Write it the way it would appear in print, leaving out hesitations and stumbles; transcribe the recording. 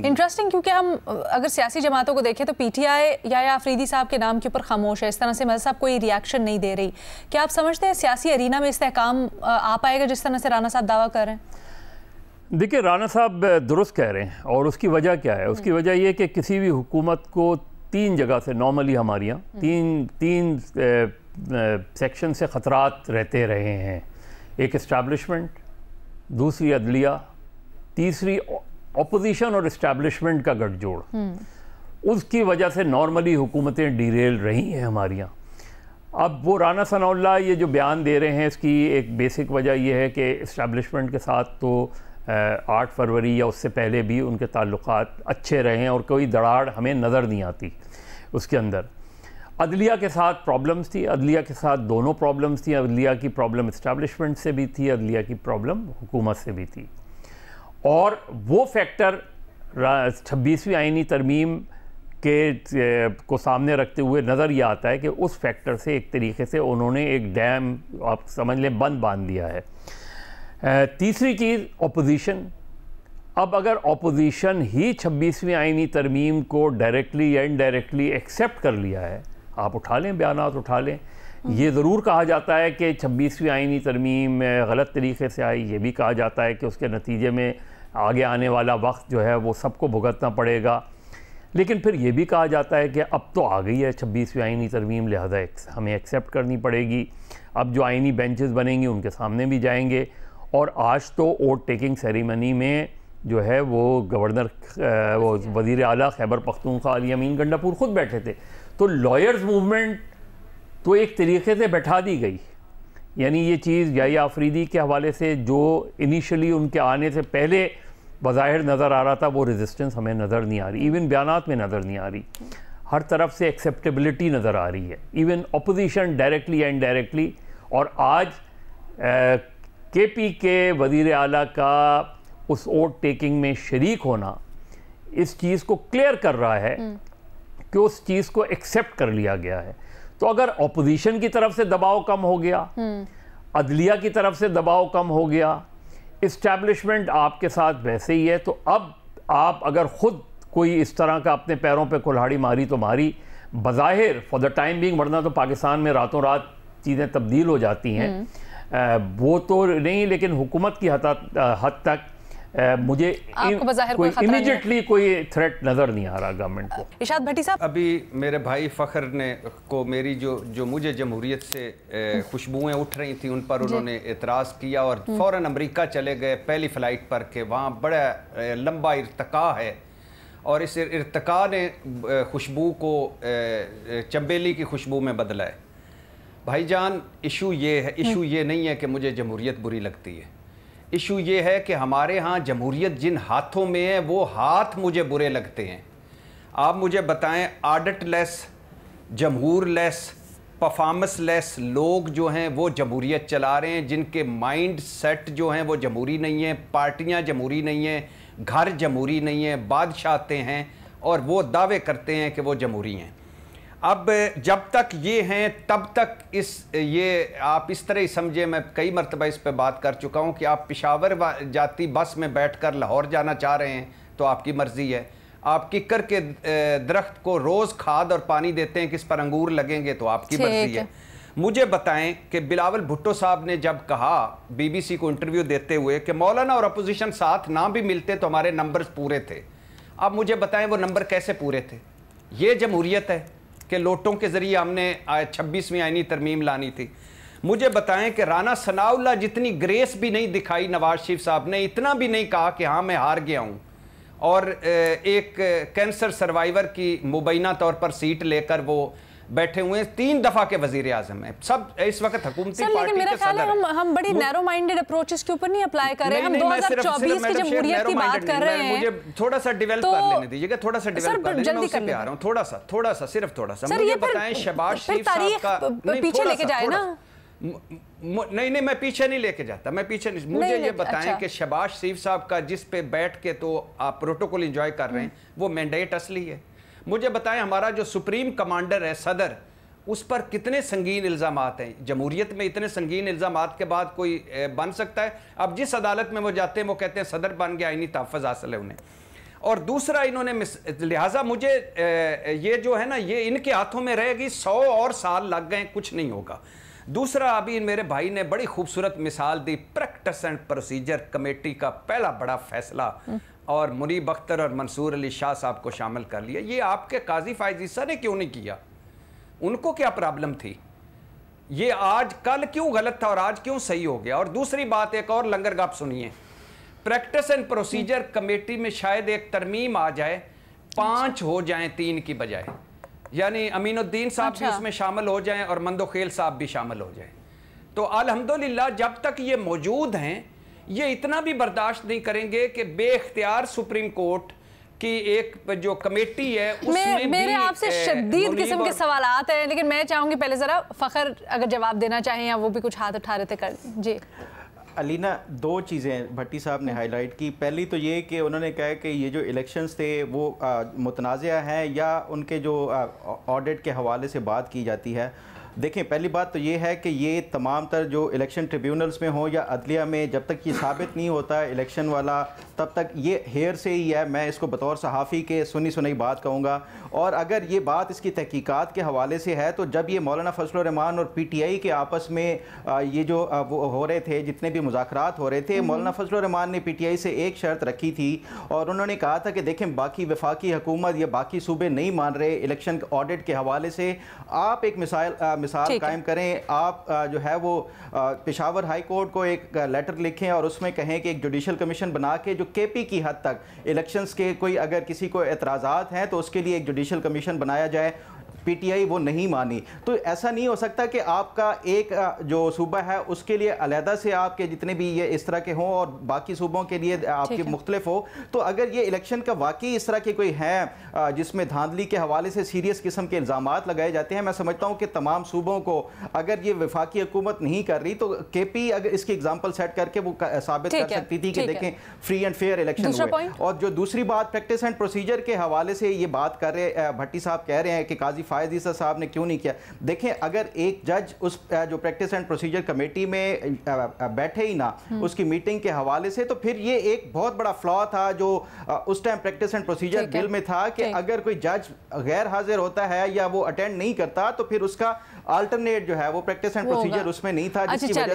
Interesting, क्योंकि हम अगर सियासी जमातों को देखें तो पीटीआई या आफरीदी साहब के नाम के ऊपर खामोश है। इस तरह से मज़हब कोई रिएक्शन नहीं दे रही। क्या आप समझते हैं सियासी अरीना में इस्तेहकाम आ पाएगा जिस तरह से राना साहब दावा कर रहे हैं? देखिए, राना साहब दुरुस्त कह रहे हैं, और उसकी वजह क्या है? उसकी वजह ये कि किसी भी हुकूमत को तीन जगह से, नॉर्मली हमारे यहाँ तीन सेक्शन से ख़तरात रहते रहे हैं। एक इस्टेब्लिशमेंट, दूसरी अदलिया, तीसरी अपोजिशन और इस्टेब्लिशमेंट का गठजोड़। उसकी वजह से नॉर्मली हुकूमतें डिरेल रही हैं हमारी यहाँ। अब वो राना सनाउल्लाह ये जो बयान दे रहे हैं, इसकी एक बेसिक वजह यह है कि इस्टेब्लिशमेंट के साथ तो 8 फरवरी या उससे पहले भी उनके ताल्लुकात अच्छे रहे हैं और कोई दराड़ हमें नज़र नहीं आती उसके अंदर। अदलिया के साथ प्रॉब्लम्स थी, अदलिया के साथ दोनों प्रॉब्लम्स थी। अदलिया की प्रॉब्लम इस्टेब्लिशमेंट से भी थी, अदलिया की प्रॉब्लम हुकूमत से भी थी। और वो फैक्टर 26वीं आईनी तरमीम के को सामने रखते हुए नज़र ये आता है कि उस फैक्टर से एक तरीके से उन्होंने एक डैम, आप समझ लें, बंद बांध दिया है। तीसरी चीज़ अपोजिशन। अब अगर अपोजिशन ही 26वीं आईनी तरमीम को डायरेक्टली या इनडायरेक्टली एक्सेप्ट कर लिया है, आप उठा लें, बयानात उठा लें। ये ज़रूर कहा जाता है कि 26वीं आईनी तरमीम गलत तरीके से आई। ये भी कहा जाता है कि उसके नतीजे में आगे आने वाला वक्त जो है वो सबको भुगतना पड़ेगा। लेकिन फिर ये भी कहा जाता है कि अब तो आ गई है 26वीं आईनी तरमीम, लिहाजा हमें एक्सेप्ट करनी पड़ेगी। अब जो आईनी बेंचेस बनेंगी उनके सामने भी जाएंगे। और आज तो वोट टेकिंग सेरेमनी में जो है वो गवर्नर, वो वज़ीर आला खैबर पख्तूनख्वा अली अमीन गंडापुर ख़ुद बैठे थे। तो लॉयर्स मूवमेंट तो एक तरीके से बैठा दी गई। यानी ये चीज़ या आफरीदी के हवाले से जो इनिशियली उनके आने से पहले बज़ाहिर नज़र आ रहा था, वो रेजिस्टेंस हमें नज़र नहीं आ रही, इवन बयानात में नज़र नहीं आ रही। हर तरफ से एक्सेप्टेबिलिटी नज़र आ रही है, इवन अपोजिशन डायरेक्टली या इनडायरेक्टली। और आज KP के वज़ीर आला का उस वोट टेकिंग में शरीक होना इस चीज़ को क्लियर कर रहा है कि उस चीज़ को एक्सेप्ट कर लिया गया है। तो अगर अपोजिशन की तरफ से दबाव कम हो गया, अदलिया की तरफ से दबाव कम हो गया, इस्टेब्लिशमेंट आपके साथ वैसे ही है, तो अब आप अगर ख़ुद कोई इस तरह का अपने पैरों पे कुल्हाड़ी मारी तो मारी, बज़ाहिर फॉर द टाइम बिंग, वरना तो पाकिस्तान में रातों रात चीज़ें तब्दील हो जाती हैं, वो तो नहीं। लेकिन हुकूमत की हद तक मुझे कोई इमीडिएटली कोई थ्रेट नज़र नहीं आ रहा गवर्नमेंट को। इरशाद भट्टी साहब, अभी मेरे भाई फ़ख्र ने को मेरी जो मुझे जमहूरियत से खुशबुएं उठ रही थी उन पर उन्होंने एतराज़ किया और फ़ौरन अमेरिका चले गए पहली फ़्लाइट पर के वहाँ बड़ा लंबा इर्तिका है। और इस इर्तिका ने खुशबू को चंबेली की खुशबू में बदला है। भाईजान, इशू ये है, इशू ये नहीं है कि मुझे जमहूरियत बुरी लगती है। इशू ये है कि हमारे यहाँ जमहूरियत जिन हाथों में है वो हाथ मुझे बुरे लगते हैं। आप मुझे बताएं, audit less, जमहूर less, performance less लोग जो हैं वो जमहूरियत चला रहे हैं, जिनके माइंड सेट जो हैं वो जमहूरी नहीं है, पार्टियाँ जमहूरी नहीं हैं, घर जमहूरी नहीं है, बादशाहते हैं और वो दावे करते हैं कि वो जमहूरी हैं। अब जब तक ये हैं तब तक ये आप इस तरह ही समझे, मैं कई मरतबा इस पे बात कर चुका हूँ कि आप पेशावर जाती बस में बैठकर लाहौर जाना चाह रहे हैं तो आपकी मर्ज़ी है। आप किक्कर के दरख्त को रोज़ खाद और पानी देते हैं कि इस पर अंगूर लगेंगे तो आपकी मर्ज़ी है। मुझे बताएं कि बिलावल भुट्टो साहब ने जब कहा BBC को इंटरव्यू देते हुए कि मौलाना और अपोजिशन साथ ना भी मिलते तो हमारे नंबर्स पूरे थे। अब मुझे बताएं वो नंबर कैसे पूरे थे? ये जमहूरियत है कि लोटों के ज़रिए हमने 26वीं आईनी तरमीम लानी थी। मुझे बताएं कि राना सनाउल्लाह जितनी ग्रेस भी नहीं दिखाई नवाज शरीफ साहब ने, इतना भी नहीं कहा कि हाँ मैं हार गया हूँ, और एक कैंसर सर्वाइवर की मुबैना तौर पर सीट लेकर वो बैठे हुए हैं। 3 दफ़ा के वज़ीर आज़म हैं सब इस वक्त हुकूमती पार्टी लेकिन मेरा ख्याल है हम बड़ी नैरो माइंडेड अप्रोचेस के ऊपर नहीं अप्लाई कर रहे हैं। हम 2024 की जमहूरियत की बात कर रहे हैं। मुझे थोड़ा सा डेवलप कर लेने दीजिएगा, थोड़ा सा डेवलप कर लेने, मैं उसी पे आ रहा हूं, थोड़ा सा सिर्फ थोड़ा सा। मुझे बताएं शहबाज शरीफ साहब का पीछे लेके जाए ना। नहीं मैं पीछे नहीं लेके जाता, मैं पीछे नहीं। मुझे ये बताएं कि शहबाज शरीफ साहब का जिस पे बैठ के तो आप प्रोटोकॉल एंजॉय कर रहे हैं वो मैंडेट असली है। मुझे बताएं हमारा जो सुप्रीम कमांडर है सदर, उस पर कितने संगीन इल्ज़ामात हैं? जमहूरियत में इतने संगीन इल्ज़ामात के बाद कोई बन सकता है? अब जिस अदालत में वो जाते हैं वो कहते हैं सदर बन गया, आईनी तहफ़्फ़ुज़ हासिल है उन्हें। اور دوسرا انہوں نے لہٰذا مجھے یہ جو ہے نا یہ ان کے ہاتھوں میں رہے گی، 100 اور سال لگ گئے کچھ نہیں ہوگا۔ دوسرا ابھی میرے بھائی نے بڑی خوبصورت مثال دی، پریکٹس اینڈ پروسیجر کمیٹی کا پہلا بڑا فیصلہ اور منیب اختر اور منصور علی شاہ صاحب کو شامل کر لیا۔ یہ آپ کے قاضی فائز عیسیٰ نے کیوں نہیں کیا؟ ان کو کیا پرابلم تھی؟ یہ آج کل کیوں غلط تھا اور آج کیوں صحیح ہو گیا؟ اور دوسری بات ایک اور لنگر گپ سنیے، پریکٹس اینڈ پروسیجر کمیٹی میں شاید ایک ترمیم آ جائے، 5 ہو جائیں 3 کی بجائے، یعنی امین الدین صاحب بھی اس میں شامل ہو جائیں اور مندو خیل صاحب بھی شامل ہو جائیں۔ تو الحمدللہ جب تک یہ موجود ہیں یہ اتنا بھی برداشت نہیں کریں گے کہ بے اختیار سپریم کورٹ کی ایک جو کمیٹی ہے اس میں بھی میرے آپ سے شدید قسم کے سوالات ہیں، لیکن میں چاہوں گی پہلے ذرا فخر اگر جواب دینا چاہیں یا وہ بھی کچھ ہاتھ اٹھا رہے تھے کر جی۔ علینا 2 چیزیں بھٹی صاحب نے ہائی لائٹ کی، پہلی تو یہ کہ انہوں نے کہا کہ یہ جو الیکشنز تھے وہ متنازع ہیں یا ان کے جو آڈٹ کے حوالے سے بات کی جاتی ہے۔ دیکھیں پہلی بات تو یہ ہے کہ یہ تمام تر جو الیکشن ٹریبیونلز میں ہوں یا عدلیہ میں جب تک یہ ثابت نہیں ہوتا الیکشن والا تب تک یہ ہیر سے ہی ہے، میں اس کو بطور صحافی کے سنی سنائی بات کہوں گا۔ اور اگر یہ بات اس کی تحقیقات کے حوالے سے ہے تو جب یہ مولانا فضل الرحمان اور پی ٹی آئی کے آپس میں یہ جو وہ ہو رہے تھے، جتنے بھی مذاکرات ہو رہے تھے، مولانا فضل الرحمان نے پی ٹی آئی سے ایک شرط رکھی تھی اور انہوں نے کہا تھا کہ دیکھیں باقی وفاقی حکومت یا باقی صوبے نہیں مان رہے الیکشن آڈٹ کے حوالے سے، آپ ایک مثال قائم کریں، آپ جو ہے وہ پشاور ہائی کورٹ کو ایک لیٹر لکھیں اور اس میں کہیں کہ ایک جوڈیشل کمیشن بنا کے جو کے پی کی حد تک الیکشنز کے کوئی اگر کسی کو اعتراضات ہیں تو اس کے لیے ایک جوڈیشل کمیشن بنایا جائے۔ پی ٹی آئی وہ نہیں مانی، تو ایسا نہیں ہو سکتا کہ آپ کا ایک جو صوبہ ہے اس کے لیے علیحدہ سے آپ کے جتنے بھی یہ اس طرح کے ہوں اور باقی صوبوں کے لیے آپ کے مختلف ہو۔ تو اگر یہ الیکشن کا واقعی اس طرح کے کوئی ہے جس میں دھاندلی کے حوالے سے سیریس قسم کے الزامات لگائے جاتے ہیں، میں سمجھتا ہوں کہ تمام صوبوں کو اگر یہ وفاقی حکومت نہیں کر رہی تو کے پی اگر اس کی ایگزامپل سیٹ کر کے وہ ثابت کر سکتی تھی کہ دیکھیں فری اینڈ فیئر الیکشن ہوئے۔ اور جو دوسری بات پریکٹس اینڈ پروسیجر کے حوالے سے یہ بات کر رہے بھٹی صاحب کہہ رہے ہیں کہ قاضی فائز عیسیٰ صاحب نے کیوں نہیں کیا، دیکھیں اگر ایک جج اس جو پریکٹس اینڈ پروسیجر کمیٹی میں بیٹھے ہی نہ اس کی میٹنگ کے حوالے سے، تو پھر یہ ایک بہت بڑا فلا تھا جو اس ٹائم پریکٹس اینڈ پروسیجر بل میں تھا کہ اگر کوئی جج غیر حاضر ہوتا ہے یا وہ اٹینڈ نہیں کرتا تو پھر اس کا آلٹرنیٹ جو ہے وہ پریکٹس اینڈ پروسیجر اس میں نہیں تھا، جس کی وجہ